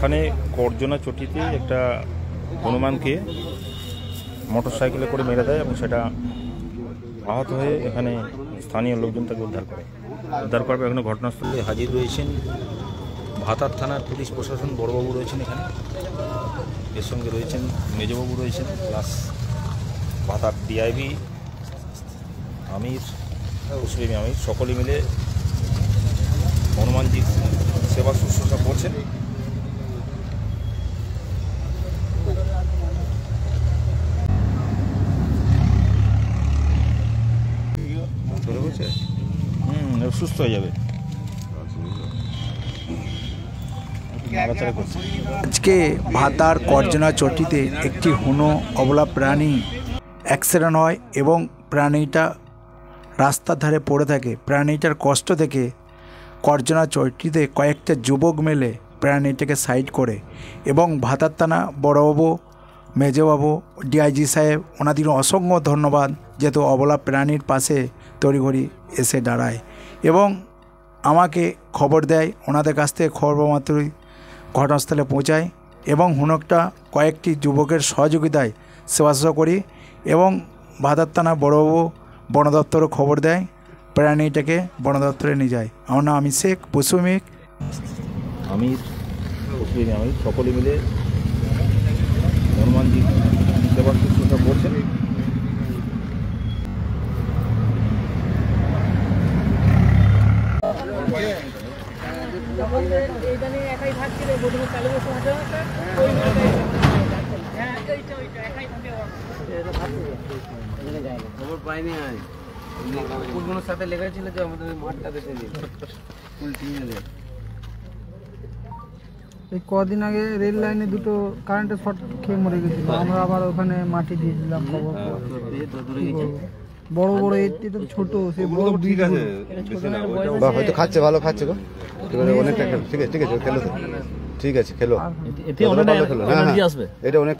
এখানে করজনা চটিতে একটা হনুমানকে মোটরসাইকেলে করে মেরে দেয় এবং সেটা আহত হয়ে এখানে স্থানীয় লোকজন তাকে উদ্ধার করার এখানে ঘটনাস্থলে হাজির রয়েছেন ভাতার থানার পুলিশ প্রশাসন, বড়বাবু রয়েছেন এখানে, এর সঙ্গে রয়েছেন মেজবাবু রয়েছেন, প্লাস ভাতার ডিআইবি আমির, মুসলিম আমির, সকলে মিলে হনুমানজির সেবা শুশ্রূষা করছেন। সুস্থ হয়ে যাবে। আজকে ভাতার করজনা চটিতে একটি হুনো অবলা প্রাণী অ্যাক্সিডেন্ট হয় এবং প্রাণীটা রাস্তার ধারে পড়ে থাকে। প্রাণীটার কষ্ট থেকে করজনা চটিতে কয়েকটা যুবক মিলে প্রাণীটাকে সাইড করে এবং ভাতার থানা বড়বাবু, মেজবাবু, ডিআইজি সাহেব ওনাদের অসংখ্য ধন্যবাদ, যেহেতু অবলা প্রাণীর পাশে তড়িঘড়ি এসে দাঁড়ায় এবং আমাকে খবর দেয়। ওনাদের কাছ থেকে খবর মাত্রই ঘটনাস্থলে পৌঁছায় এবং হুনকটা কয়েকটি যুবকের সহযোগিতায় সেবা করি এবং ভাতার থানা বড়বাবু বন দপ্তরও খবর দেয়, প্রাণীটাকে বন দপ্তরে নিয়ে যায়। আমার নাম আমি শেখ পশুমিক আমির, মুসলিম আমির, সকলে মিলে হনুমানজি সেবা শুশ্রূষা করছেন। খবর পাইনি কুলগুলোর সাথে লেগেছিল যে আমাদের মাঠটা দেখে কুল টিনে দেয়। এই কদিন আগে রেল লাইনে দুটো কারেন্টের শর্ট খেয়ে মরে গেছিল, আমরা আবার ওখানে মাটি দিয়েছিলাম। খবর বড় বড় এটি তো ছোট, সে বড় ঠিক আছে, হয়তো খাচ্ছে, ভালো খাচ্ছে গো, অনেকটা খেলো। ঠিক আছে, ঠিক আছে, খেলো তো, ঠিক আছে, খেলো। এটা অনেক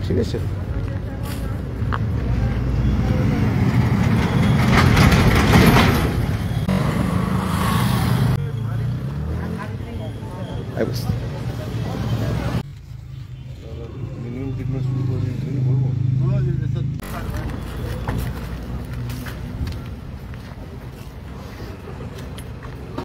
ঠিক আছে।